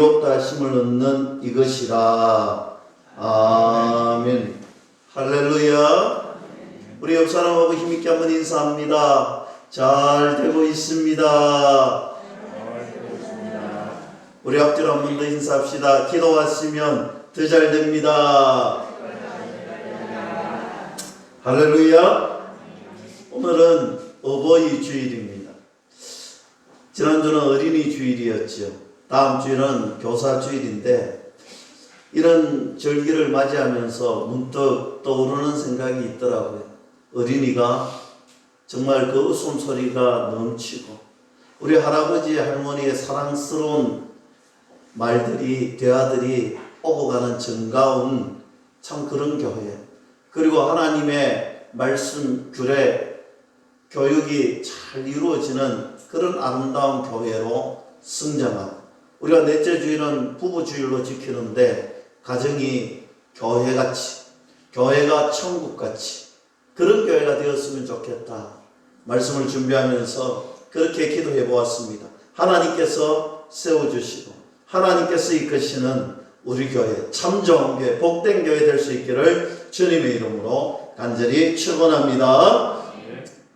의롭다 하심을 얻는 이것이라. 아멘. 할렐루야. 우리 옆 사람하고 힘있게 한번 인사합니다. 잘 되고 있습니다. 우리 앞뒤로 한 번 더 인사합시다. 기도하시면 더 잘 됩니다. 할렐루야. 오늘은 어버이 주일입니다. 지난주는 어린이 주일이었죠. 다음 주일은 교사 주일인데, 이런 절기를 맞이하면서 문득 떠오르는 생각이 있더라고요. 어린이가 정말 그 웃음소리가 넘치고, 우리 할아버지 할머니의 사랑스러운 말들이, 대화들이 오고 가는 정가운 참 그런 교회, 그리고 하나님의 말씀 규례 교육이 잘 이루어지는 그런 아름다운 교회로 성장하고, 우리가 넷째 주일은 부부주일로 지키는데 가정이 교회같이, 교회가 천국같이 그런 교회가 되었으면 좋겠다 말씀을 준비하면서 그렇게 기도해 보았습니다. 하나님께서 세워주시고 하나님께서 이끄시는 우리 교회, 참 좋은 교회, 복된 교회 될 수 있기를 주님의 이름으로 간절히 축원합니다.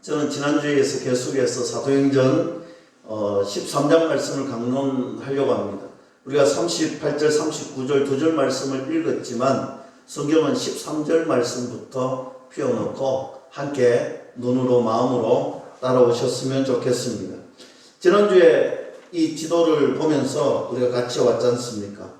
저는 지난주에서 계속해서 사도행전 13장 말씀을 강론하려고 합니다. 우리가 38절 39절 두 절 말씀을 읽었지만 성경은 13절 말씀부터 펴놓고 함께 눈으로 마음으로 따라오셨으면 좋겠습니다. 지난주에 이 지도를 보면서 우리가 같이 왔지 않습니까?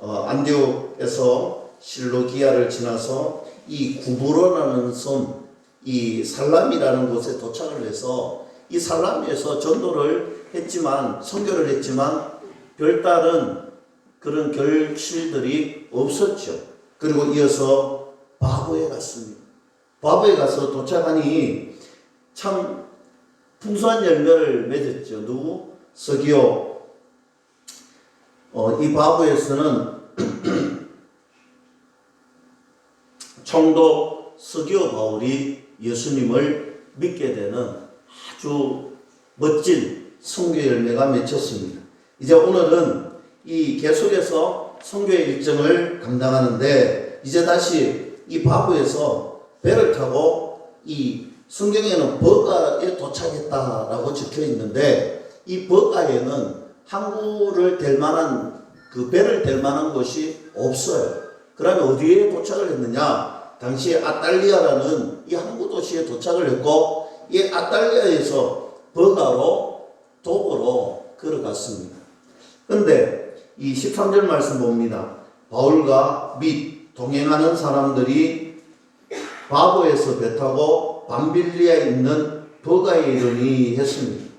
안디옥에서 실로기아를 지나서 이 구브로라는 섬, 이 살람이라는 곳에 도착을 해서 이 살람에서 전도를 했지만, 선교를 했지만 별다른 그런 결실들이 없었죠. 그리고 이어서 바보에 갔습니다. 바보에 가서 도착하니 참 풍성한 열매를 맺었죠. 누구? 서기오. 이 바보에서는 총독 서기오 바울이 예수님을 믿게 되는 아주 멋진 선교 열매가 맺혔습니다. 이제 오늘은 이 계속해서 선교의 일정을 감당하는데, 이제 다시 이 바보에서 배를 타고, 이 성경에는 버가에 도착했다라고 적혀 있는데, 이 버가에는 항구를 댈 만한, 그 배를 댈 만한 곳이 없어요. 그러면 어디에 도착을 했느냐? 당시에 아탈리아라는 이 항구 도시에 도착을 했고, 이 아탈리아에서 버가로 도보로 걸어갔습니다. 그런데 이 13절 말씀 봅니다. 바울과 및 동행하는 사람들이 바보에서 배 타고 밤빌리아에 있는 버가에 이르니 했습니다.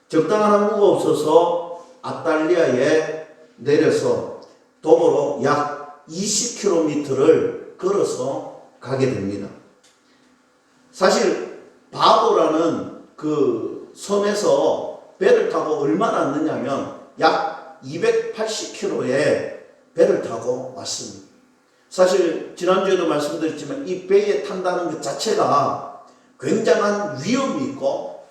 적당한 항구가 없어서 아탈리아에 내려서 도보로 약 20km를 걸어서 가게 됩니다. 사실 바보라는 그 섬에서 배를 타고 얼마나 왔느냐면 약 280km의 배를 타고 왔습니다. 사실 지난주에도 말씀드렸지만 이 배에 탄다는 것 자체가 굉장한 위험이 있고,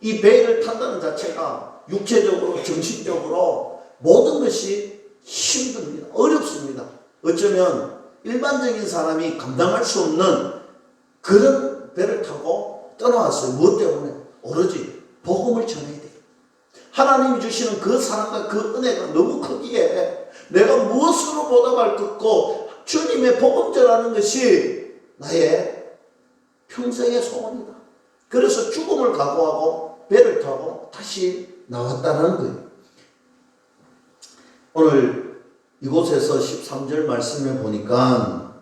이 배를 탄다는 자체가 육체적으로 정신적으로 모든 것이 힘듭니다. 어렵습니다. 어쩌면 일반적인 사람이 감당할 수 없는 그런 배를 타고 떠나왔어요. 무엇 때문에? 오로지 복음을 전해야 돼요. 하나님이 주시는 그 사랑과 그 은혜가 너무 크기에 내가 무엇으로 보답할 것 없고 주님의 복음 전하는 것이 나의 평생의 소원이다. 그래서 죽음을 각오하고 배를 타고 다시 나왔다는 거예요. 오늘 이곳에서 13절 말씀을 보니까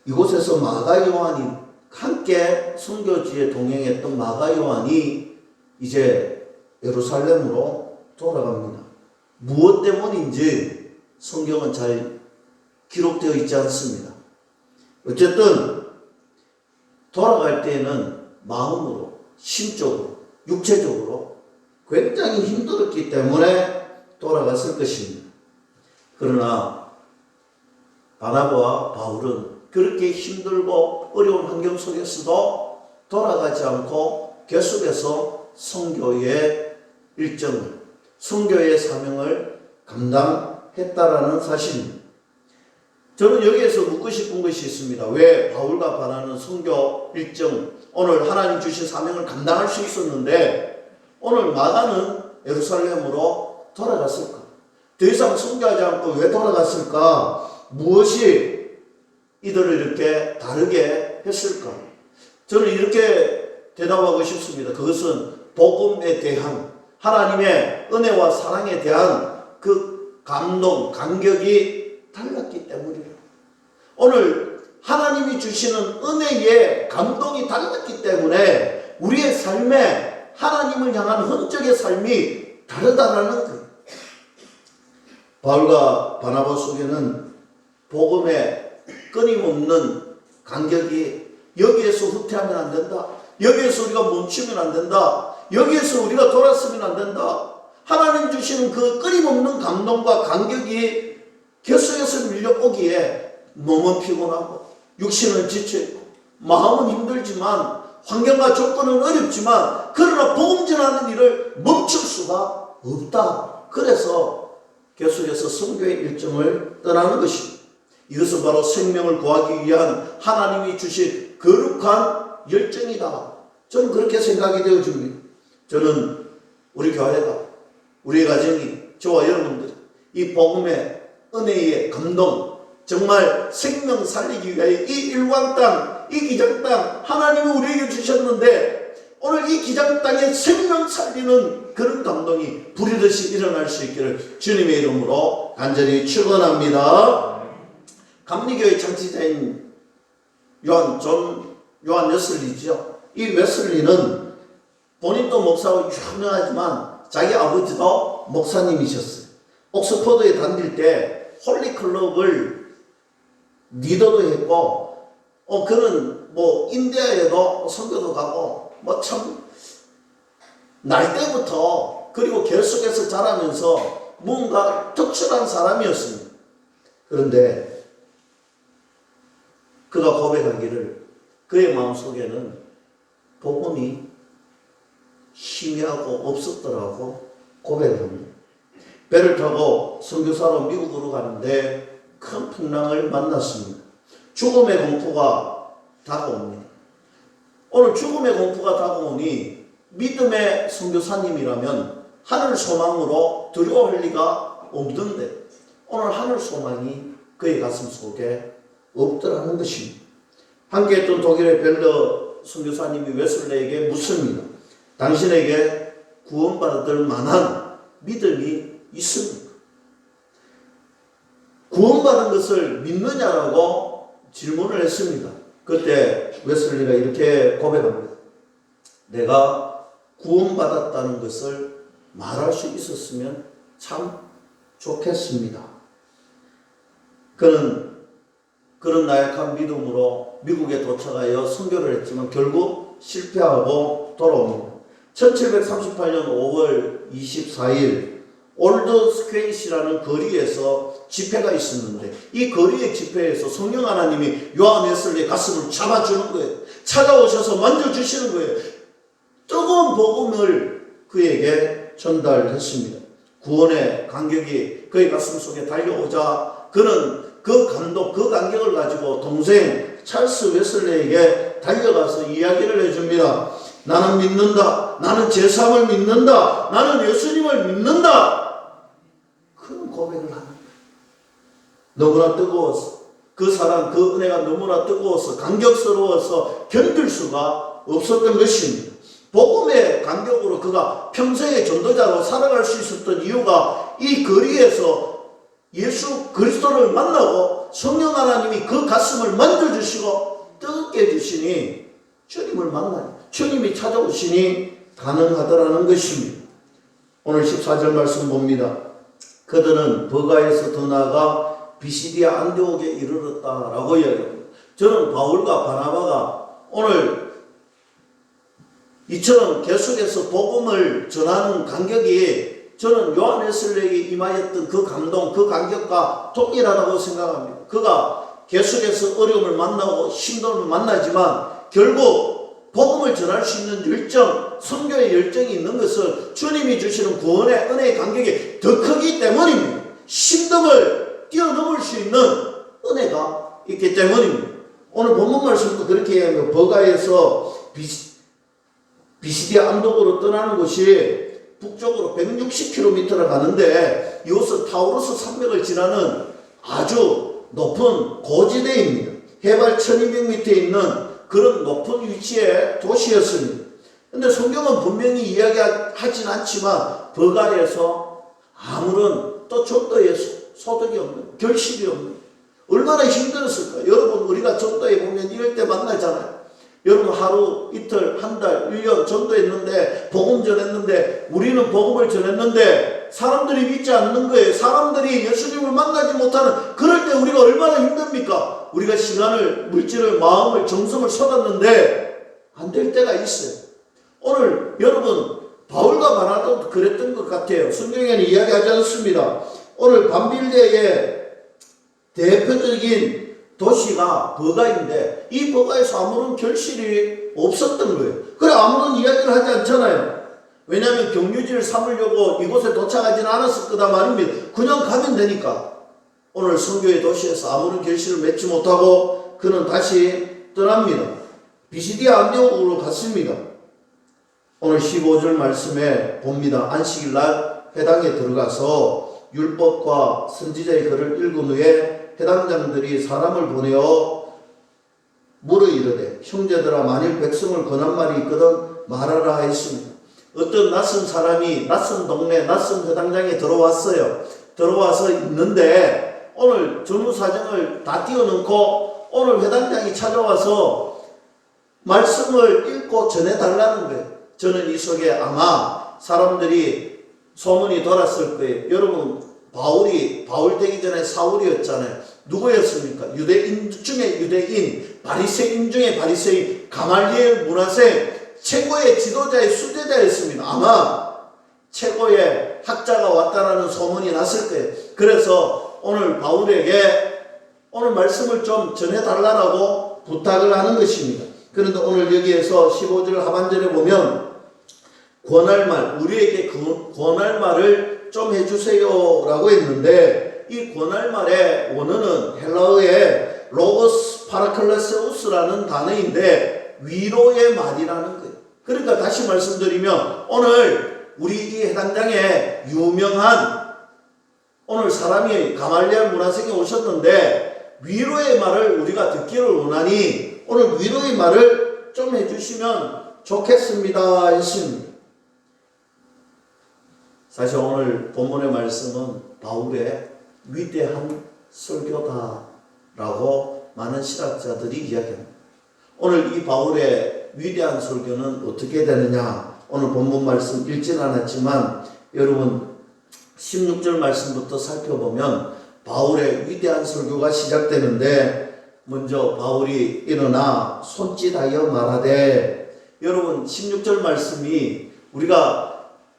이곳에서 마가 요한이 함께 선교지에 동행했던 마가 요한이 이제 예루살렘으로 돌아갑니다. 무엇 때문인지 성경은 잘 기록되어 있지 않습니다. 어쨌든 돌아갈 때에는 마음으로, 심적으로, 육체적으로 굉장히 힘들었기 때문에 돌아갔을 것입니다. 그러나 바나바와 바울은 그렇게 힘들고 어려운 환경 속에서도 돌아가지 않고 계속해서 선교의 일정을 선교의 사명을 감당했다라는 사실입니다. 저는 여기에서 묻고 싶은 것이 있습니다. 왜 바울과 바나바는 선교 일정, 오늘 하나님 주신 사명을 감당할 수 있었는데 오늘 마가는 예루살렘으로 돌아갔을까? 더 이상 선교하지 않고 왜 돌아갔을까? 무엇이 이들을 이렇게 다르게 했을까? 저는 이렇게 대답하고 싶습니다. 그것은 복음에 대한 하나님의 은혜와 사랑에 대한 그 감동, 감격이 달랐기 때문이에요. 오늘 하나님이 주시는 은혜의 감동이 달랐기 때문에 우리의 삶에 하나님을 향한 흔적의 삶이 다르다라는 거예요. 바울과 바나바 속에는 복음의 끊임없는 간격이 여기에서 후퇴하면 안 된다. 여기에서 우리가 멈추면 안 된다. 여기에서 우리가 돌았으면 안 된다. 하나님 주시는 그 끊임없는 감동과 간격이 계속해서 밀려오기에 몸은 피곤하고 육신은 지쳐있고 마음은 힘들지만 환경과 조건은 어렵지만 그러나 복음 전하는 일을 멈출 수가 없다. 그래서 계속해서 선교의 일정을 떠나는 것입니다. 이것은 바로 생명을 구하기 위한 하나님이 주신 거룩한 열정이다. 저는 그렇게 생각이 되어집니다. 저는 우리 교회가, 우리 가정이, 저와 여러분들 이 복음의 은혜의 감동, 정말 생명 살리기 위하여 이 일광 땅, 이 기장 땅 하나님이 우리에게 주셨는데 오늘 이 기장 땅에 생명 살리는 그런 감동이 부리듯이 일어날 수 있기를 주님의 이름으로 간절히 축원합니다. 감리교의 창시자인 요한 웨슬리죠. 이 웨슬리는 본인도 목사로 유명하지만 자기 아버지도 목사님이셨어요. 옥스퍼드에 다닐 때 홀리클럽을 리더도 했고, 그는 인디아에도 선교도 가고, 참, 날 때부터, 그리고 계속해서 자라면서 뭔가 특출한 사람이었습니다. 그런데 그가 고백하기를 그의 마음속에는 복음이 희미하고 없었더라고 고백을 합니다. 배를 타고 선교사로 미국으로 가는데 큰 풍랑을 만났습니다. 죽음의 공포가 다가옵니다. 오늘 죽음의 공포가 다가오니 믿음의 선교사님이라면 하늘 소망으로 두려워할 리가 없던데 오늘 하늘 소망이 그의 가슴 속에 없더라는 것입니다. 함께 했던 독일의 벨더 선교사님이 웨슬레에게 묻습니다. 당신에게 구원받을 만한 믿음이 있습니까? 구원받은 것을 믿느냐라고 질문을 했습니다. 그때 웨슬리가 이렇게 고백합니다. 내가 구원받았다는 것을 말할 수 있었으면 참 좋겠습니다. 그는 그런 나약한 믿음으로 미국에 도착하여 선교를 했지만 결국 실패하고 돌아옵니다. 1738년 5월 24일 올드 스퀘이시라는 거리에서 집회가 있었는데 이 거리의 집회에서 성령 하나님이 요한 웨슬리의 가슴을 잡아주는 거예요. 찾아오셔서 만져주시는 거예요. 뜨거운 복음을 그에게 전달했습니다. 구원의 간격이 그의 가슴 속에 달려오자 그는 그 감동, 그 간격을 가지고 동생 찰스 웨슬리에게 달려가서 이야기를 해줍니다. 나는 믿는다. 나는 제3을 믿는다. 나는 예수님을 믿는다. 그런 고백을 하는 거예요. 너무나 뜨거워서 그 사랑, 그 은혜가 너무나 뜨거워서 감격스러워서 견딜 수가 없었던 것입니다. 복음의 간격으로 그가 평생의 전도자로 살아갈 수 있었던 이유가 이 거리에서 예수 그리스도를 만나고 성령 하나님이 그 가슴을 만져주시고 뜨겁게 해주시니 주님을 만나요. 주님이 찾아오시니 가능하더라는 것입니다. 오늘 14절 말씀 봅니다. 그들은 버가에서 더 나아가 비시디아 안디옥에 이르렀다라고 이야기합니다. 저는 바울과 바나바가 오늘 이처럼 계속해서 복음을 전하는 간격이 저는 요한 웨슬리에게 임하였던 그 감동, 그 간격과 동일하다고 생각합니다. 그가 계속해서 어려움을 만나고 힘듦을 만나지만 결국 복음을 전할 수 있는 열정, 선교의 열정이 있는 것은 주님이 주시는 구원의 은혜의 간격이 더 크기 때문입니다. 신등을 뛰어넘을 수 있는 은혜가 있기 때문입니다. 오늘 본문 말씀도 그렇게 이야기합니다. 버가에서 비시디아 안독으로 떠나는 곳이 북쪽으로 160km를 가는데 이곳은 타우루스 산맥을 지나는 아주 높은 고지대입니다. 해발 1200m에 있는 그런 높은 위치의 도시였습니다. 근데 성경은 분명히 이야기하진 않지만 버가에서 아무런 또 전도에 소득이 없는, 결실이 없는, 얼마나 힘들었을까. 여러분, 우리가 전도에 보면 이럴 때 만나잖아요. 여러분, 하루, 이틀, 한 달, 1년 전도했는데, 복음 전했는데, 우리는 복음을 전했는데 사람들이 믿지 않는 거예요. 사람들이 예수님을 만나지 못하는, 그럴 때 우리가 얼마나 힘듭니까? 우리가 시간을, 물질을, 마음을, 정성을 쏟았는데 안 될 때가 있어요. 오늘 여러분, 바울과 바나바도 그랬던 것 같아요. 성경에는 이야기하지 않습니다. 오늘 밤빌레의 대표적인 도시가 버가인데 이 버가에서 아무런 결실이 없었던 거예요. 그래, 아무런 이야기를 하지 않잖아요. 왜냐하면 경유지를 삼으려고 이곳에 도착하지는 않았을 거다 말입니다. 그냥 가면 되니까. 오늘 선교의 도시에서 아무런 결실을 맺지 못하고 그는 다시 떠납니다. 비시디아 안디옥으로 갔습니다. 오늘 15절 말씀에 봅니다. 안식일 날 회당에 들어가서 율법과 선지자의 글을 읽은 후에 회당장들이 사람을 보내어 물어 이르되 형제들아, 만일 백성을 권한 말이 있거든 말하라 하였습니다. 어떤 낯선 사람이 낯선 동네 낯선 회당장에 들어왔어요. 들어와서 있는데 오늘 전후사정을 다 띄워놓고 오늘 회당장이 찾아와서 말씀을 읽고 전해달라는 거예요. 저는 이 속에 아마 사람들이 소문이 돌았을 거예요. 여러분, 바울 되기 전에 사울이었잖아요. 누구였습니까? 유대인 중에 유대인, 바리새인 중에 바리새인, 가말리엘 문화생, 최고의 지도자의 수제자였습니다. 아마 최고의 학자가 왔다라는 소문이 났을 거예요. 그래서 오늘 바울에게 오늘 말씀을 좀 전해달라고 부탁을 하는 것입니다. 그런데 오늘 여기에서 15절 하반절에 보면 권할 말, 우리에게 권할 말을 좀 해주세요 라고 했는데 이 권할 말의 원어는 헬라어의 로고스 파라클레세우스라는 단어인데 위로의 말이라는 거예요. 그러니까 다시 말씀드리면 오늘 우리 이 해당장에 유명한 오늘 사람이 가말리엘 문화생이 오셨는데 위로의 말을 우리가 듣기를 원하니 오늘 위로의 말을 좀 해주시면 좋겠습니다 했습니다. 사실 오늘 본문의 말씀은 바울의 위대한 설교다라고 많은 신학자들이 이야기합니다. 오늘 이 바울의 위대한 설교는 어떻게 되느냐? 오늘 본문 말씀 읽지는 않았지만 여러분 16절 말씀부터 살펴보면 바울의 위대한 설교가 시작되는데 먼저 바울이 일어나 손짓하여 말하되, 여러분 16절 말씀이 우리가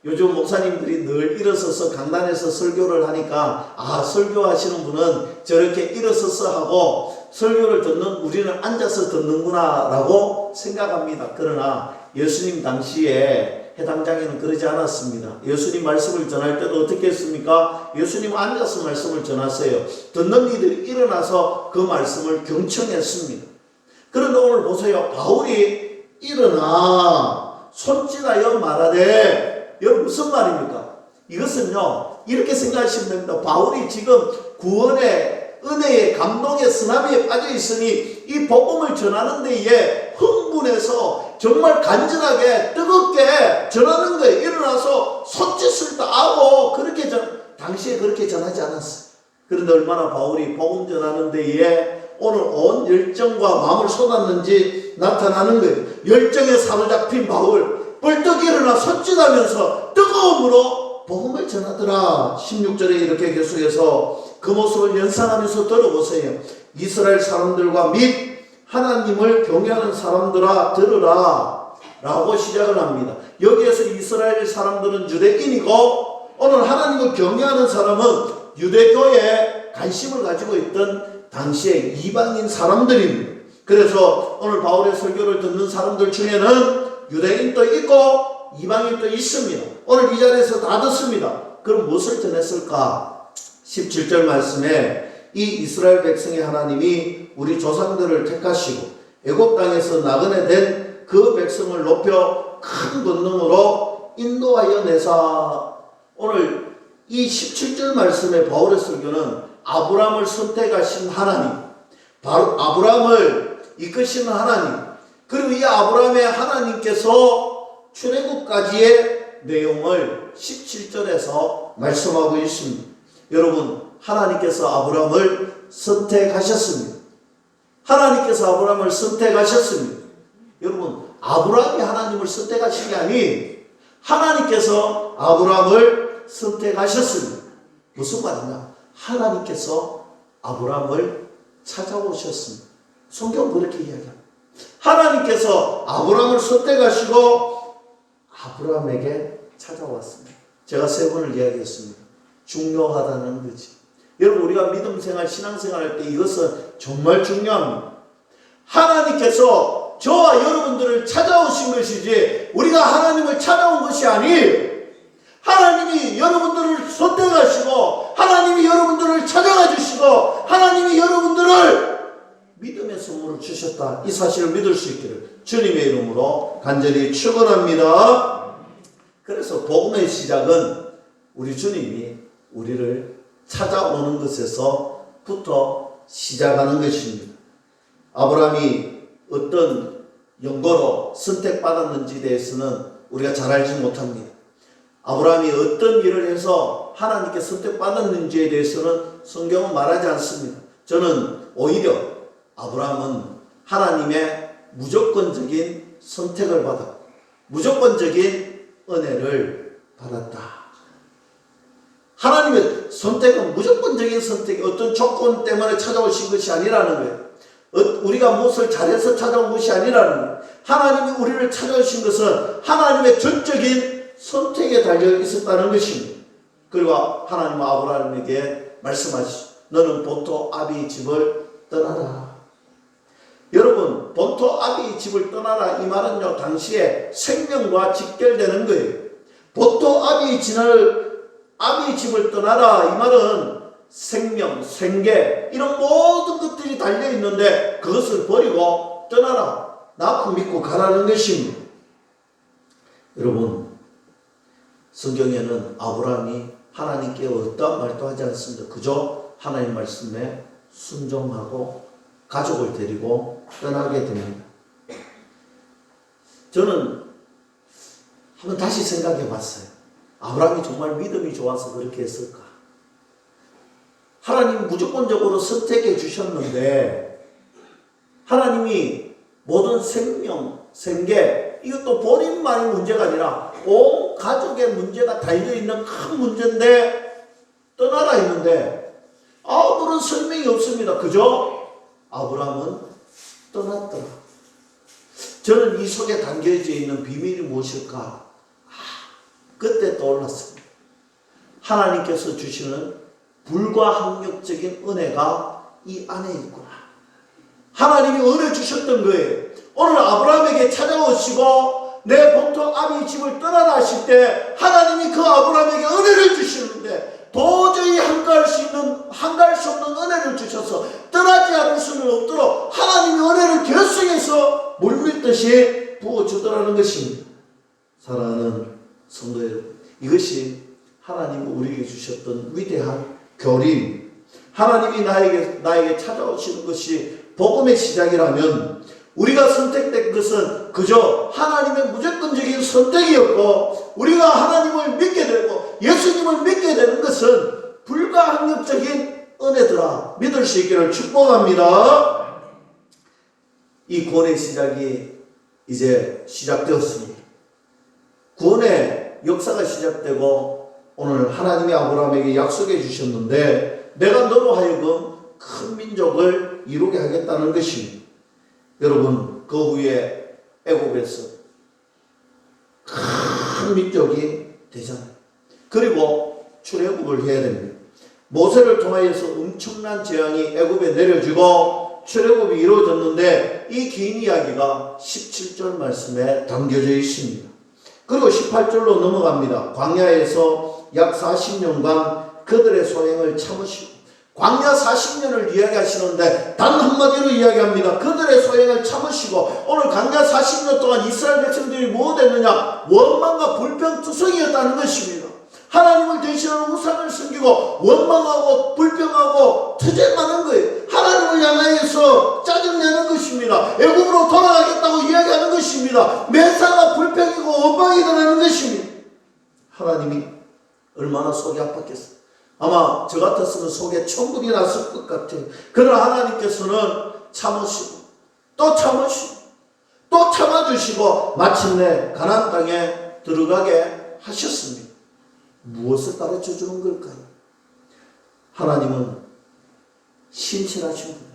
요즘 목사님들이 늘 일어서서 강단에서 설교를 하니까 설교하시는 분은 저렇게 일어서서 하고 설교를 듣는 우리는 앉아서 듣는구나 라고 생각합니다. 그러나 예수님 당시에 해당장에는 그러지 않았습니다. 예수님 말씀을 전할 때도 어떻게 했습니까? 예수님 앉아서 말씀을 전하세요. 듣는 이들이 일어나서 그 말씀을 경청했습니다. 그런데 오늘 보세요. 바울이 일어나 손짓하여 말하되, 여러분 무슨 말입니까? 이것은요 이렇게 생각하시면 됩니다. 바울이 지금 구원의 은혜의 감동의 쓰나미에 빠져 있으니 이 복음을 전하는 데에 흥분해서 정말 간절하게 뜨겁게 전하는 거예요. 일어나서 손짓을 다 하고 그렇게 당시에 그렇게 전하지 않았어요. 그런데 얼마나 바울이 복음 전하는 데에 오늘 온 열정과 마음을 쏟았는지 나타나는 거예요. 열정에 사로잡힌 바울 벌떡 일어나 손짓하면서 뜨거움으로 복음을 전하더라. 16절에 이렇게 계속해서 그 모습을 연상하면서 들어보세요. 이스라엘 사람들과 및 하나님을 경외하는 사람들아 들으라 라고 시작을 합니다. 여기에서 이스라엘 사람들은 유대인이고 오늘 하나님을 경외하는 사람은 유대교에 관심을 가지고 있던 당시의 이방인 사람들입니다. 그래서 오늘 바울의 설교를 듣는 사람들 중에는 유대인도 있고 이방인도 있습니다. 오늘 이 자리에서 다 듣습니다. 그럼 무엇을 전했을까? 17절 말씀에 이 이스라엘 백성의 하나님이 우리 조상들을 택하시고 애굽 땅에서 나그네 된 그 백성을 높여 큰 권능으로 인도하여 내사. 오늘 이 17절 말씀의 바울의 설교는 아브라함을 선택하신 하나님, 바로 아브라함을 이끄시는 하나님, 그리고 이 아브라함의 하나님께서 출애굽까지의 내용을 17절에서 말씀하고 있습니다. 여러분, 하나님께서 아브라함을 선택하셨습니다. 하나님께서 아브라함을 선택하셨습니다. 여러분, 아브라함이 하나님을 선택하신 게 아닌 하나님께서 아브라함을 선택하셨습니다. 무슨 말이냐? 하나님께서 아브라함을 찾아오셨습니다. 성경은 그렇게 이야기합니다. 하나님께서 아브라함을 선택하시고 아브라함에게 찾아왔습니다. 제가 세 번을 이야기했습니다. 중요하다는 거지. 여러분, 우리가 믿음 생활, 신앙 생활 할 때 이것은 정말 중요합니다. 하나님께서 저와 여러분들을 찾아오신 것이지 우리가 하나님을 찾아온 것이 아니에요. 하나님이 여러분들을 선택하시고 하나님이 여러분들을 찾아가 주시고 하나님이 여러분들을 믿음의 선물을 주셨다. 이 사실을 믿을 수 있기를 주님의 이름으로 간절히 축원합니다. 그래서 복음의 시작은 우리 주님이 우리를 찾아오는 것에서부터 시작하는 것입니다. 아브라함이 어떤 연고로 선택받았는지에 대해서는 우리가 잘 알지 못합니다. 아브라함이 어떤 일을 해서 하나님께 선택받았는지에 대해서는 성경은 말하지 않습니다. 저는 오히려 아브라함은 하나님의 무조건적인 선택을 받았고 무조건적인 은혜를 받았다. 하나님의 선택은 무조건적인 선택이 어떤 조건 때문에 찾아오신 것이 아니라는 거예요. 우리가 무엇을 잘해서 찾아온 것이 아니라는 거예요. 하나님이 우리를 찾아오신 것은 하나님의 전적인 선택에 달려 있었다는 것입니다. 그리고 하나님은 아브라함에게 말씀하시죠. 너는 본토 아비의 집을 떠나라. 여러분, 본토 아비의 집을 떠나라 이 말은요, 당시에 생명과 직결되는 거예요. 본토 아비의 집을 떠나라 이 말은 생명, 생계 이런 모든 것들이 달려있는데 그것을 버리고 떠나라. 나만 믿고 가라는 것입니다. 여러분, 성경에는 아브라함이 하나님께 어떠한 말도 하지 않습니다. 그저 하나님 말씀에 순종하고 가족을 데리고 떠나게 됩니다. 저는 한번 다시 생각해 봤어요. 아브라함이 정말 믿음이 좋아서 그렇게 했을까? 하나님이 무조건적으로 선택해 주셨는데 하나님이 모든 생명, 생계 이것도 본인만의 문제가 아니라 온 가족의 문제가 달려있는 큰 문제인데 떠나라 했는데 아무런 설명이 없습니다. 그저 아브라함은 떠났더라. 저는 이 속에 담겨져 있는 비밀이 무엇일까? 그때 떠올랐습니다. 하나님께서 주시는 불가항력적인 은혜가 이 안에 있구나. 하나님이 은혜 주셨던 거예요. 오늘 아브라함에게 찾아오시고 내 본토 아비의 집을 떠나라 하실 때 하나님이 그 아브라함에게 은혜를 주시는데 도저히 한가할 수 없는 은혜를 주셔서 떠나지 않을 수는 없도록 하나님이 은혜를 결승해서 물밀듯이 부어주더라는 것입니다. 사랑하는 성도 여러분, 이것이 하나님이 우리에게 주셨던 위대한 교림, 하나님이 나에게 찾아오시는 것이 복음의 시작이라면 우리가 선택된 것은 그저 하나님의 무조건적인 선택이었고 우리가 하나님을 믿게 되고 예수님을 믿게 되는 것은 불가항력적인 은혜더라 믿을 수 있기를 축복합니다. 이 구원의 시작이 이제 시작되었습니다. 구원의 역사가 시작되고 오늘 하나님이 아브라함에게 약속해 주셨는데 내가 너로 하여금 큰 민족을 이루게 하겠다는 것입니다. 여러분, 그 후에 애굽에서 큰 민족이 되잖아요. 그리고 출애굽을 해야 됩니다. 모세를 통하여서 엄청난 재앙이 애굽에 내려지고 출애굽이 이루어졌는데 이 긴 이야기가 17절 말씀에 담겨져 있습니다. 그리고 18절로 넘어갑니다. 광야에서 약 40년간 그들의 소행을 참으시고, 광야 40년을 이야기하시는데 단 한마디로 이야기합니다. 그들의 소행을 참으시고. 오늘 광야 40년 동안 이스라엘 백성들이 무엇 했느냐? 원망과 불평투성이었다는 것입니다. 하나님을 대신하는 우상을 섬기고 원망하고 불평하고 투쟁하는 거예요. 하나님을 향하여서 짜증내는 것입니다. 애굽으로 돌아가겠다고 이야기하는 것입니다. 매사가 불평이고 원망이 드러나는 것입니다. 하나님이 얼마나 속이 아팠겠어요. 아마 저 같았으면 속에 천불이 났을 것 같아요. 그러나 하나님께서는 참으시고 또 참으시고 또 참아주시고 마침내 가나안 땅에 들어가게 하셨습니다. 무엇을 가르쳐 주는 걸까요? 하나님은 신실하신 분이에요.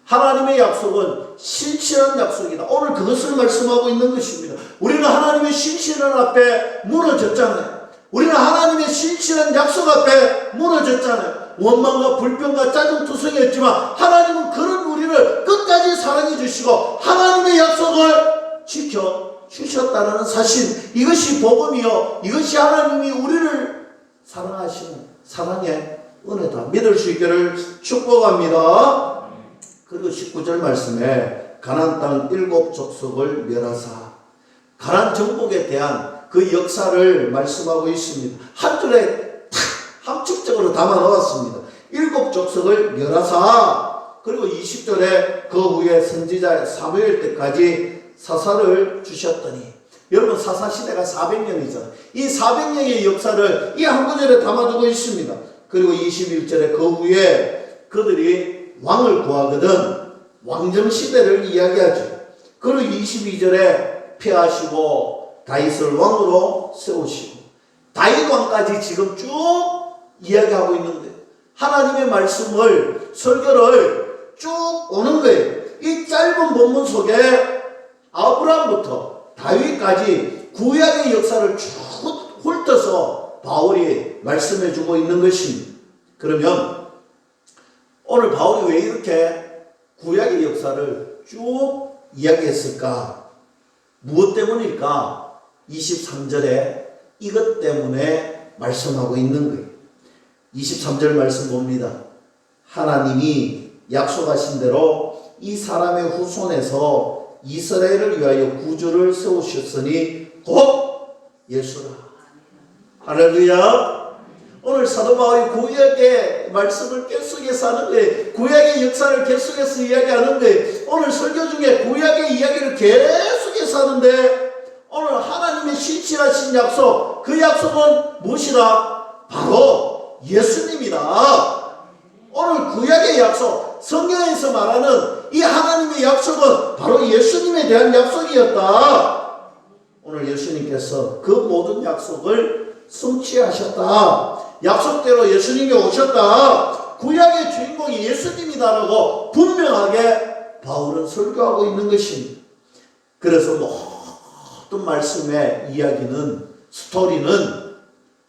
하나님의 약속은 신실한 약속이다. 오늘 그것을 말씀하고 있는 것입니다. 우리는 하나님의 신실한 앞에 무너졌잖아요. 우리는 하나님의 신실한 약속 앞에 무너졌잖아요. 원망과 불평과 짜증투성이었지만 하나님은 그런 우리를 끝까지 사랑해 주시고 하나님의 약속을 지켜 주셨다는 사실, 이것이 복음이요, 이것이 하나님이 우리를 사랑하시는 사랑의 은혜다. 믿을 수 있기를 축복합니다. 그리고 19절 말씀에 가나안 땅 7 족속을 멸하사, 가나안 정복에 대한 그 역사를 말씀하고 있습니다. 한 줄에 탁 함축적으로 담아 넣었습니다. 7 족속을 멸하사. 그리고 20절에 그 후에 선지자 사무엘 때까지 사사를 주셨더니, 여러분 사사 시대가 400년이잖아요. 이 400년의 역사를 이 한 구절에 담아두고 있습니다. 그리고 21절에 그 후에 그들이 왕을 구하거든 왕정 시대를 이야기하죠. 그리고 22절에 폐하시고 다윗을 왕으로 세우시고, 다윗 왕까지 지금 쭉 이야기하고 있는 거예요. 하나님의 말씀을, 설교를 쭉 오는 거예요. 이 짧은 본문 속에 아브라함부터 다윗까지 구약의 역사를 쭉 훑어서 바울이 말씀해 주고 있는 것입니다. 그러면 오늘 바울이 왜 이렇게 구약의 역사를 쭉 이야기했을까? 무엇 때문일까? 23절에 이것 때문에 말씀하고 있는 거예요. 23절 말씀 봅니다. 하나님이 약속하신 대로 이 사람의 후손에서 이스라엘을 위하여 구주를 세우셨으니 곧 예수라. 할렐루야. 오늘 사도 바울이 구약의 말씀을 계속해서 하는 거예요. 구약의 역사를 계속해서 이야기하는 거예요. 오늘 설교 중에 구약의 이야기를 계속해서 하는데, 오늘 하나님의 신실하신 약속, 그 약속은 무엇이다? 바로 예수님이다. 오늘 구약의 약속, 성경에서 말하는 이 하나님의 약속은 바로 예수님에 대한 약속이었다. 오늘 예수님께서 그 모든 약속을 성취하셨다. 약속대로 예수님이 오셨다. 구약의 주인공이 예수님이다라고 분명하게 바울은 설교하고 있는 것입니다. 그래서 모든 말씀의 이야기는, 스토리는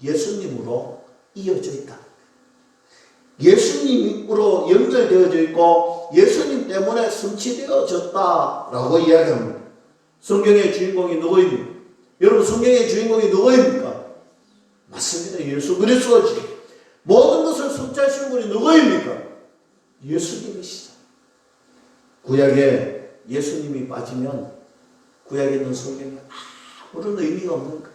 예수님으로 이어져 있다. 예수님으로 연결되어져 있고 예수님 때문에 성취되어졌다라고 이야기합니다. 성경의 주인공이 누구입니까? 여러분, 성경의 주인공이 누구입니까? 맞습니다. 예수 그리스도지. 모든 것을 성취하신 분이 누구입니까? 예수님이시죠. 구약에 예수님이 빠지면 구약에 있는 성경이 아무런 의미가 없는 거예요.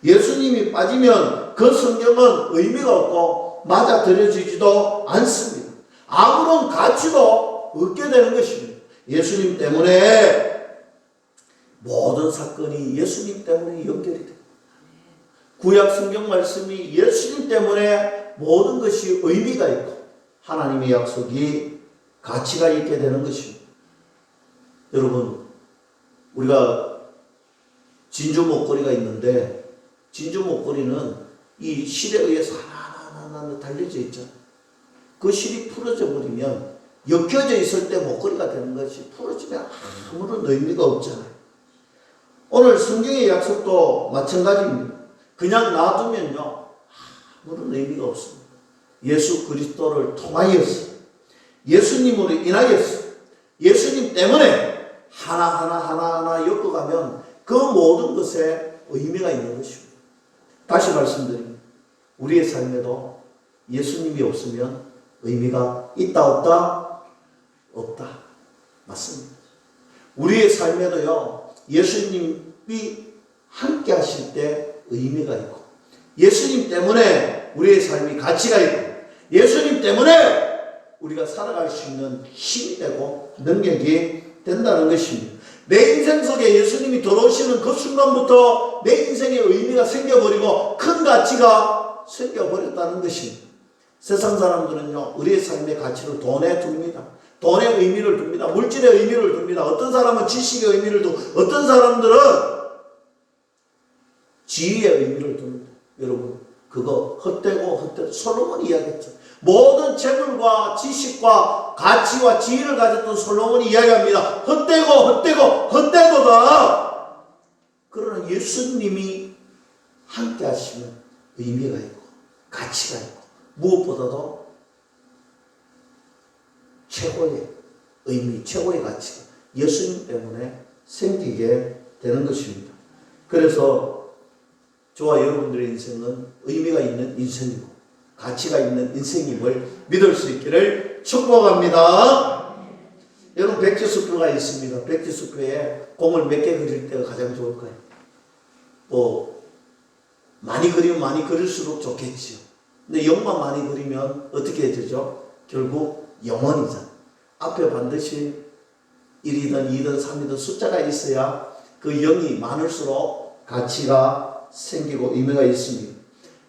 예수님이 빠지면 그 성경은 의미가 없고 맞아들여지지도 않습니다. 아무런 가치도 없게 되는 것입니다. 예수님 때문에 모든 사건이 예수님 때문에 연결이 됩니다. 구약 성경 말씀이 예수님 때문에 모든 것이 의미가 있고 하나님의 약속이 가치가 있게 되는 것입니다. 여러분, 우리가 진주 목걸이가 있는데 진주 목걸이는 이 실에 의해서 하나하나 달려져 있잖아요. 그 실이 풀어져 버리면, 엮여져 있을 때 목걸이가 되는 것이 풀어지면 아무런 의미가 없잖아요. 오늘 성경의 약속도 마찬가지입니다. 그냥 놔두면요 아무런 의미가 없습니다. 예수 그리스도를 통하여서 예수님으로 인하여서 예수님 때문에 하나하나 엮어가면 그 모든 것에 의미가 있는 것입니다. 다시 말씀드립니다. 우리의 삶에도 예수님이 없으면 의미가 있다 없다? 없다. 맞습니다. 우리의 삶에도요, 예수님이 함께 하실 때 의미가 있고, 예수님 때문에 우리의 삶이 가치가 있고, 예수님 때문에 우리가 살아갈 수 있는 힘이 되고 능력이 된다는 것입니다. 내 인생 속에 예수님이 들어오시는 그 순간부터 내 인생의 의미가 생겨버리고 큰 가치가 생겨버렸다는 것입니다. 세상 사람들은요, 우리의 삶의 가치를 돈에 둡니다. 돈의 의미를 둡니다. 물질의 의미를 둡니다. 어떤 사람은 지식의 의미를 두고 어떤 사람들은 지위의 의미를 둡니다. 여러분, 그거 헛되고 솔로몬이 이야기했죠. 모든 재물과 지식과 가치와 지위를 가졌던 솔로몬이 이야기합니다. 헛되도다. 그러나 예수님이 함께 하시면 의미가 있고 가치가 있고 무엇보다도 최고의 의미, 최고의 가치가 예수님 때문에 생기게 되는 것입니다. 그래서 저와 여러분들의 인생은 의미가 있는 인생이고 가치가 있는 인생임을 믿을 수 있기를 축복합니다. 여러분, 백지수표가 있습니다. 백지수표에 공을 몇 개 그릴 때가 가장 좋을까요? 많이 그리면 많이 그릴수록 좋겠지요. 근데 0만 많이 그리면 어떻게 되죠? 결국 0원이잖아요. 앞에 반드시 1이든 2든 3이든 숫자가 있어야 그 0이 많을수록 가치가 생기고 의미가 있습니다.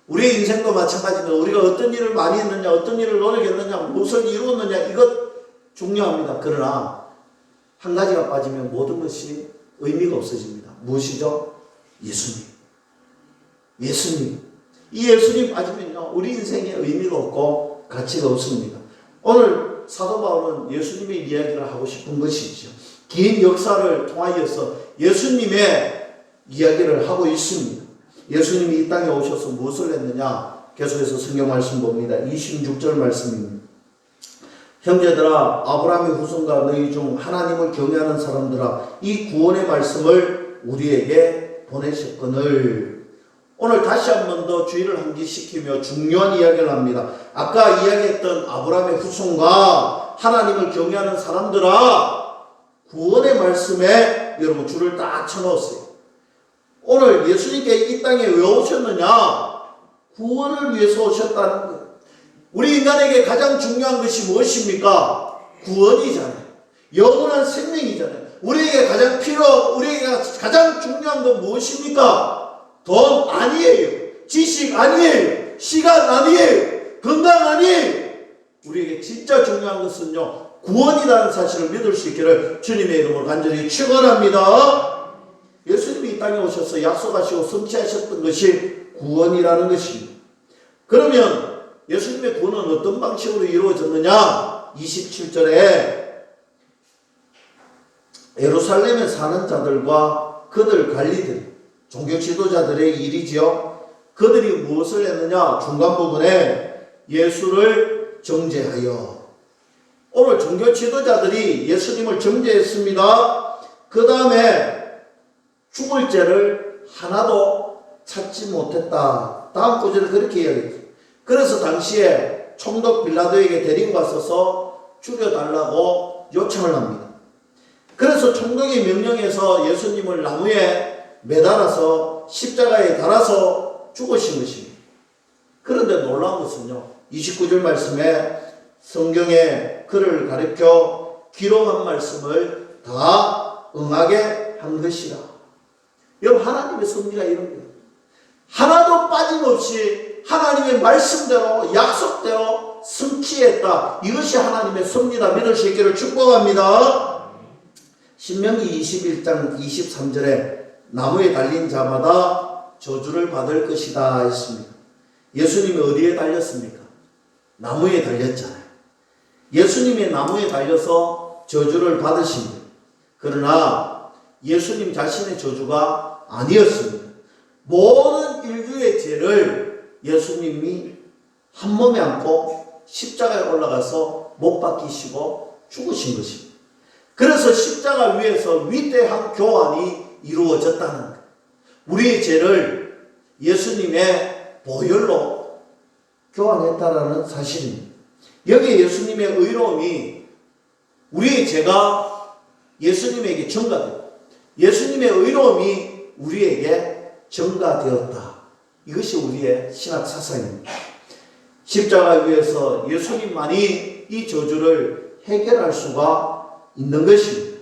우리의 인생도 마찬가지입니다. 우리가 어떤 일을 많이 했느냐, 어떤 일을 노력했느냐, 무엇을 이루었느냐, 이것 중요합니다. 그러나 한 가지가 빠지면 모든 것이 의미가 없어집니다. 무엇이죠? 예수님. 이 예수님 빠지면요, 우리 인생에 의미가 없고 가치가 없습니다. 오늘 사도 바울은 예수님의 이야기를 하고 싶은 것이죠. 긴 역사를 통하여서 예수님의 이야기를 하고 있습니다. 예수님이 이 땅에 오셔서 무엇을 했느냐? 계속해서 성경 말씀 봅니다. 26절 말씀입니다. 형제들아, 아브라함의 후손과 너희 중 하나님을 경외하는 사람들아, 이 구원의 말씀을 우리에게 보내셨거늘. 오늘 다시 한 번 더 주의를 환기시키며 중요한 이야기를 합니다. 아까 이야기했던 아브라함의 후손과 하나님을 경외하는 사람들아, 구원의 말씀에 여러분 줄을 딱 쳐넣었어요. 오늘 예수님께 이 땅에 왜 오셨느냐? 구원을 위해서 오셨다는 거예요. 우리 인간에게 가장 중요한 것이 무엇입니까? 구원이잖아요. 영원한 생명이잖아요. 우리에게 가장 중요한 건 무엇입니까? 돈 아니에요. 지식 아니에요. 시간 아니에요. 건강 아니에요. 우리에게 진짜 중요한 것은요, 구원이라는 사실을 믿을 수 있기를 주님의 이름으로 간절히 축원합니다. 예수님이 이 땅에 오셔서 약속하시고 성취하셨던 것이 구원이라는 것입니다. 그러면 예수님의 구원은 어떤 방식으로 이루어졌느냐? 27절에 예루살렘에 사는 자들과 그들 관리들, 종교 지도자들의 일이지요. 그들이 무엇을 했느냐? 중간 부분에 예수를 정죄하여. 오늘 종교 지도자들이 예수님을 정죄했습니다. 그 다음에 죽을 죄를 하나도 찾지 못했다. 다음 구절에 그렇게 이야기했죠. 그래서 당시에 총독 빌라도에게 데리고 갔어서 죽여달라고 요청을 합니다. 그래서 총독의 명령에서 예수님을 나무에 매달아서 십자가에 달아서 죽으신 것입니다. 그런데 놀라운 것은요, 29절 말씀에 성경에 그를 가리켜 기록한 말씀을 다 응하게 한 것이라. 여러분, 하나님의 섭리가 이런 거예요. 하나도 빠짐없이 하나님의 말씀대로 약속대로 성취했다. 이것이 하나님의 섭리다. 믿을 수 있기를 축복합니다. 신명기 21장 23절에 나무에 달린 자마다 저주를 받을 것이다 했습니다. 예수님이 어디에 달렸습니까? 나무에 달렸잖아요. 예수님이 나무에 달려서 저주를 받으십니다. 그러나 예수님 자신의 저주가 아니었습니다. 모든 인류의 죄를 예수님이 한 몸에 안고 십자가에 올라가서 못 박히시고 죽으신 것입니다. 그래서 십자가 위에서 위대한 교환이 이루어졌다는 것. 우리의 죄를 예수님의 보혈로 교환했다라는 사실입니다. 여기에 예수님의 의로움이 우리의 죄가 예수님에게 전가되고 예수님의 의로움이 우리에게 전가되었다. 이것이 우리의 신학 사상입니다. 십자가 위에서 예수님만이 이 저주를 해결할 수가 있는 것입니다.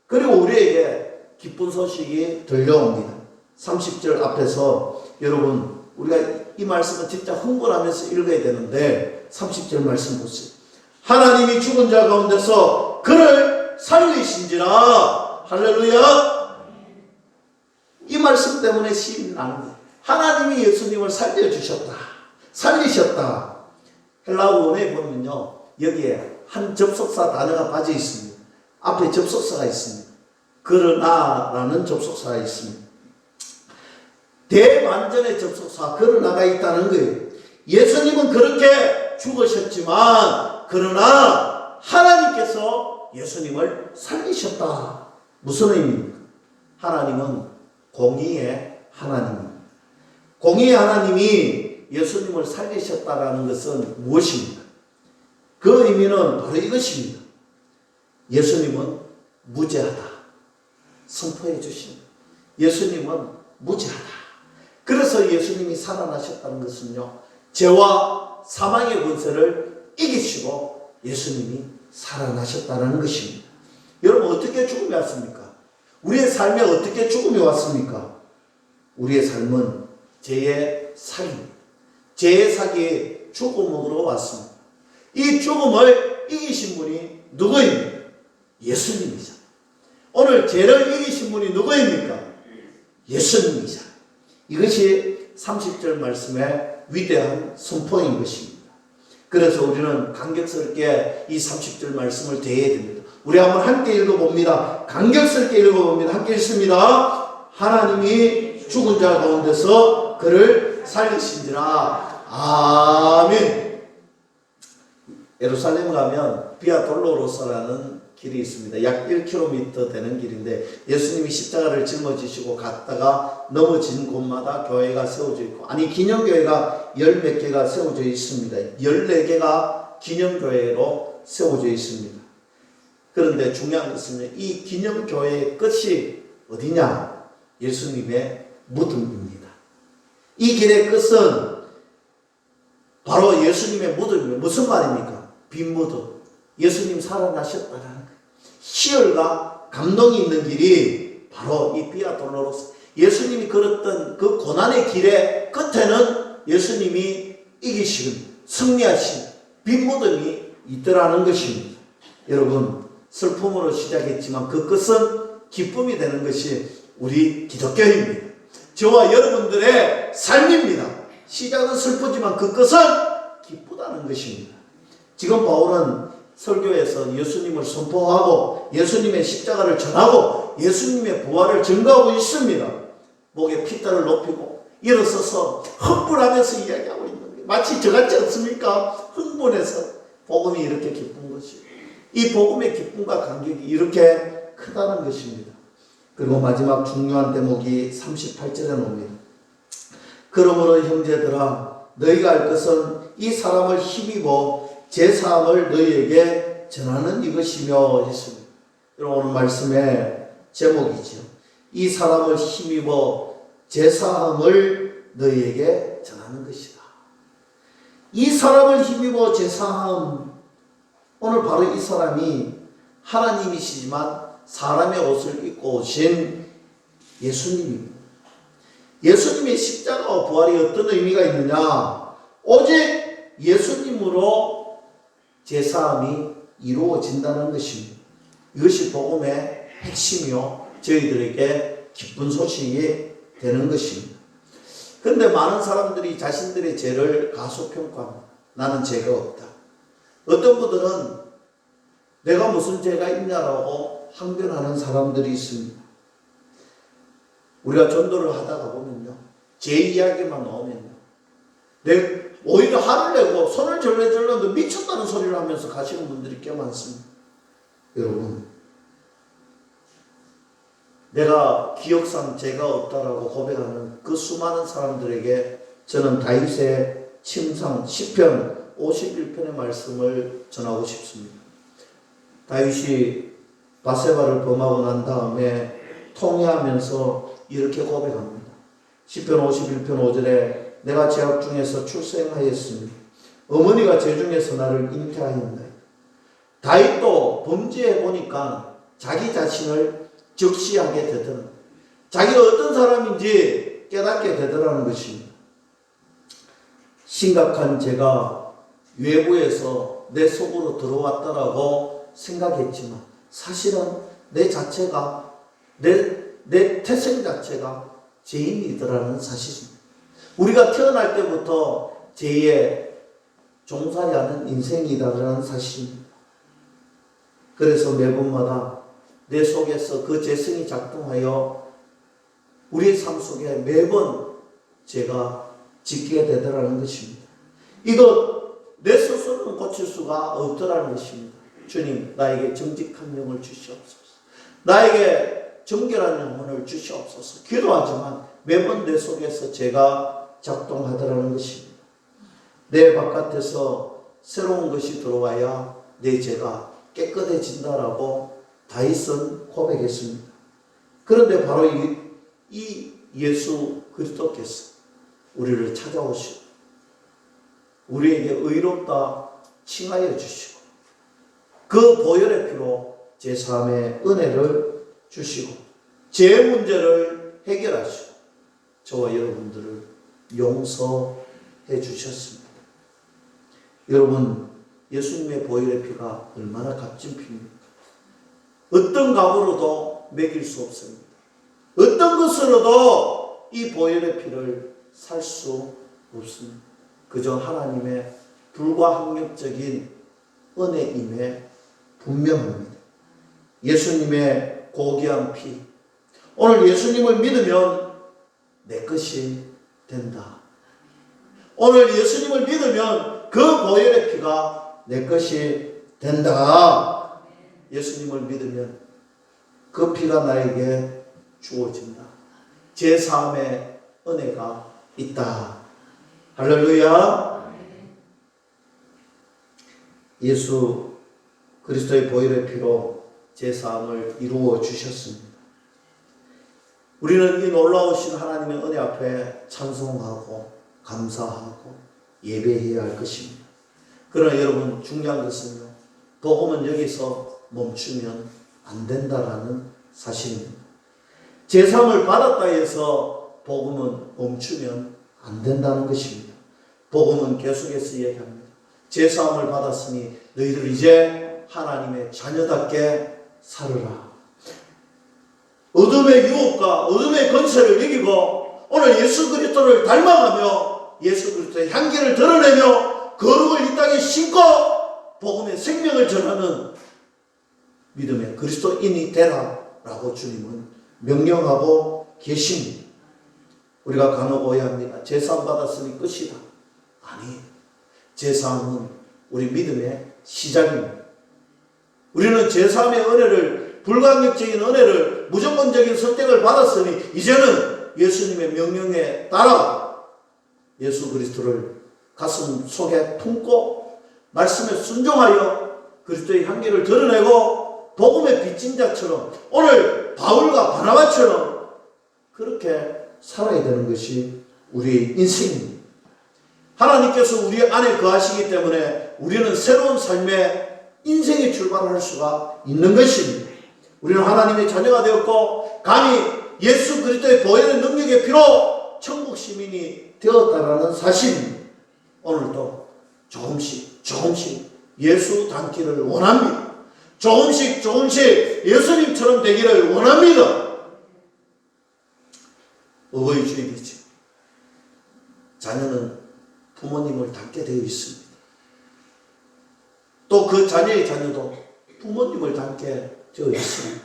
그리고 우리에게 기쁜 소식이 들려옵니다. 30절 앞에서 여러분 우리가 이 말씀은 진짜 흥분하면서 읽어야 되는데 30절 말씀 보세요. 하나님이 죽은 자 가운데서 그를 살리신지라. 할렐루야. 이 말씀 때문에 시인이 나는 거예요. 하나님이 예수님을 살려주셨다. 살리셨다. 헬라어 원어에 보면요. 여기에 한 접속사 단어가 빠져 있습니다. 앞에 접속사가 있습니다. 그러나라는 접속사가 있습니다. 대반전의 접속사 그러나가 있다는 거예요. 예수님은 그렇게 죽으셨지만 그러나 하나님께서 예수님을 살리셨다. 무슨 의미입니까? 하나님은 공의의 하나님입니다. 공의의 하나님이 예수님을 살리셨다라는 것은 무엇입니까? 그 의미는 바로 이것입니다. 예수님은 무죄하다. 선포해 주십니다. 예수님은 무죄하다. 그래서 예수님이 살아나셨다는 것은요. 죄와 사망의 권세를 이기시고 예수님이 살아나셨다는 것입니다. 여러분 어떻게 죽음이 왔습니까? 우리의 삶에 어떻게 죽음이 왔습니까? 우리의 삶은 죄의 사기입니다. 죄의 사기의 죽음으로 왔습니다. 이 죽음을 이기신 분이 누구입니까? 예수님이죠. 오늘 죄를 이기신 분이 누구입니까? 예수님이죠. 이것이 30절 말씀의 위대한 선포인 것입니다. 그래서 우리는 감격스럽게 이 30절 말씀을 대해야 됩니다. 우리 한번 함께 읽어봅니다. 감격스럽게 읽어봅니다. 함께 읽습니다. 하나님이 죽은 자 가운데서 그를 살리신지라. 아멘. 예루살렘 가면 비아 돌로로사라는 길이 있습니다. 약 1km 되는 길인데 예수님이 십자가를 짊어지시고 갔다가 넘어진 곳마다 교회가 세워져 있고 기념교회가 열 몇 개가 세워져 있습니다. 14개가 기념교회로 세워져 있습니다. 그런데 중요한 것은 이 기념교회의 끝이 어디냐? 예수님의 무덤입니다. 이 길의 끝은 바로 예수님의 무덤입니다. 무슨 말입니까? 빈 무덤. 예수님 살아나셨다는 거예요. 희열과 감동이 있는 길이 바로 이 비아 돌로로사. 예수님이 걸었던 그 고난의 길의 끝에는 예수님이 이기신, 승리하신 빈 무덤이 있더라는 것입니다. 여러분, 슬픔으로 시작했지만 그 끝은 기쁨이 되는 것이 우리 기독교입니다. 저와 여러분들의 삶입니다. 시작은 슬프지만 그 끝은 기쁘다는 것입니다. 지금 바울은 설교에서 예수님을 선포하고 예수님의 십자가를 전하고 예수님의 부활을 증거하고 있습니다. 목에 핏대를 높이고 일어서서 흥분하면서 이야기하고 있는 거예요. 마치 저같지 않습니까? 흥분해서 복음이 이렇게 기쁜 것이에요. 이 복음의 기쁨과 감격이 이렇게 크다는 것입니다. 그리고 마지막 중요한 대목이 38절에 나옵니다. 그러므로 형제들아 너희가 알 것은 이 사람을 힘입어 제사함을 너희에게 전하는 이것이며 했습니다. 여러분 오늘 말씀의 제목이죠. 이 사람을 힘입어 제사함을 너희에게 전하는 것이다. 이 사람을 힘입어 제사함. 오늘 바로 이 사람이 하나님이시지만 사람의 옷을 입고 오신 예수님입니다. 예수님의 십자가와 부활이 어떤 의미가 있느냐? 오직 예수님으로 제사함이 이루어진다는 것입니다. 이것이 복음의 핵심이요 저희들에게 기쁜 소식이 되는 것입니다. 그런데 많은 사람들이 자신들의 죄를 가소평가합니다. 나는 죄가 없다. 어떤 분들은 내가 무슨 죄가 있냐라고 항변하는 사람들이 있습니다. 우리가 전도를 하다가 보면요, 제 이야기만 나오면요, 오히려 화를 내고 손을 절레절레 미쳤다는 소리를 하면서 가시는 분들이 꽤 많습니다. 여러분, 내가 기억상 죄가 없다라고 고백하는 그 수많은 사람들에게 저는 다윗의 침상 시편 51편의 말씀을 전하고 싶습니다. 다윗이 바세바를 범하고 난 다음에 통회하면서 이렇게 고백합니다. 시편 51편 5절에 내가 죄악 중에서 출생하였으니 어머니가 죄 중에서 나를 잉태하였나이다. 다윗도 범죄해 보니까 자기 자신을 적시하게 되더라. 자기가 어떤 사람인지 깨닫게 되더라는 것입니다. 심각한 죄가 외부에서 내 속으로 들어왔다라고 생각했지만 사실은 내 자체가 내 태생 자체가 죄인이더라는 사실입니다. 우리가 태어날 때부터 죄에 종살이하는 인생이다라는 사실입니다. 그래서 매번마다 내 속에서 그 죄성이 작동하여 우리의 삶 속에 매번 죄가 짓게 되더라는 것입니다. 이거 내 스스로는 고칠 수가 없더라는 것입니다. 주님, 나에게 정직한 영을 주시옵소서. 나에게 정결한 영혼을 주시옵소서. 기도하지만 매번 내 속에서 죄가 작동하더라는 것입니다. 내 바깥에서 새로운 것이 들어와야 내 죄가 깨끗해진다라고 다윗은 고백했습니다. 그런데 바로 이 예수 그리스도께서 우리를 찾아오시고 우리에게 의롭다 칭하여 주시고 그 보혈의 피로 제3의 은혜를 주시고 죄 문제를 해결하시고 저와 여러분들을 용서해 주셨습니다. 여러분, 예수님의 보혈의 피가 얼마나 값진 피입니까? 어떤 값으로도 매길 수 없습니다. 어떤 것으로도 이 보혈의 피를 살 수 없습니다. 그저 하나님의 불가항력적인 은혜임에 분명합니다. 예수님의 고귀한 피, 오늘 예수님을 믿으면 내 것이 된다. 오늘 예수님을 믿으면 그 보혈의 피가 내 것이 된다. 예수님을 믿으면 그 피가 나에게 주어진다. 제3의 은혜가 있다. 할렐루야. 예수 그리스도의 보혈의 피로 제3을 이루어 주셨습니다. 우리는 이 놀라우신 하나님의 은혜 앞에 찬송하고 감사하고 예배해야 할 것입니다. 그러나 여러분, 중요한 것은요, 복음은 여기서 멈추면 안 된다라는 사실입니다. 제3을 받았다 해서 복음은 멈추면 안 된다는 것입니다. 복음은 계속해서 얘기합니다. 제3을 받았으니 너희들 이제 하나님의 자녀답게 살으라. 어둠의 유혹과 어둠의 권세를 이기고 오늘 예수 그리스도를 닮아가며 예수 그리스도의 향기를 드러내며 거룩을 이 땅에 신고 복음의 생명을 전하는 믿음의 그리스도인이 되라라고 주님은 명령하고 계십니다. 우리가 간혹 오해합니다. 제사 받았으니 끝이다. 아니, 제사는 우리 믿음의 시작입니다. 우리는 제3의 은혜를, 불가항력적인 은혜를, 무조건적인 선택을 받았으니 이제는 예수님의 명령에 따라 예수 그리스도를 가슴 속에 품고 말씀에 순종하여 그리스도의 향기를 드러내고 복음의 빚진 자처럼 오늘 바울과 바나바처럼 그렇게 살아야 되는 것이 우리의 인생입니다. 하나님께서 우리 안에 거하시기 때문에 우리는 새로운 삶의 인생의 출발을 할 수가 있는 것입니다. 우리는 하나님의 자녀가 되었고 감히 예수 그리스도의 보혈의 능력의 피로 천국 시민이 되었다라는 사실입니다. 오늘도 조금씩 예수 닮기를 원합니다. 조금씩 예수님처럼 되기를 원합니다. 어버이 주일이죠. 자녀는 부모님을 닮게 되어 있습니다. 또 그 자녀의 자녀도 부모님을 닮게 되어 있습니다.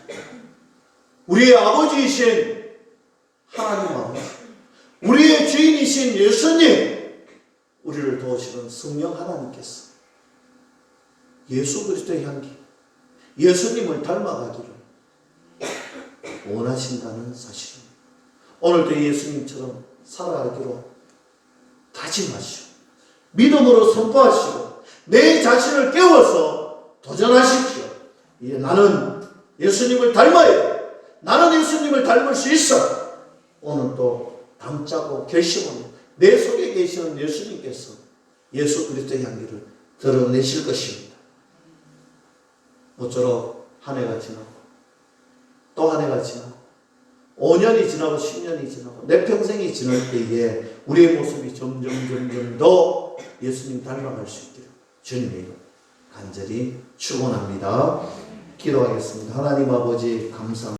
우리의 아버지이신 하나님 아버지, 우리의 주인이신 예수님, 우리를 도우시는 성령 하나님께서 예수 그리스도의 향기, 예수님을 닮아가기를 원하신다는 사실입니다. 오늘도 예수님처럼 살아가기로 다짐하시오. 믿음으로 선포하시고 내 자신을 깨워서 도전하십시오. 이제 나는 예수님을 닮아야 돼. 나는 예수님을 닮을 수 있어. 오늘 또 담자고 결심하고 내 속에 계시는 예수님께서 예수 그리스도의 향기를 드러내실 것입니다. 모쪼록 한 해가 지나고 또 한 해가 지나고 5년이 지나고 10년이 지나고 내 평생이 지날 때에 우리의 모습이 점점 더 예수님 닮아갈 수 있기를 주님의 이름 간절히 축원합니다. 기도하겠습니다. 하나님 아버지 감사합니다.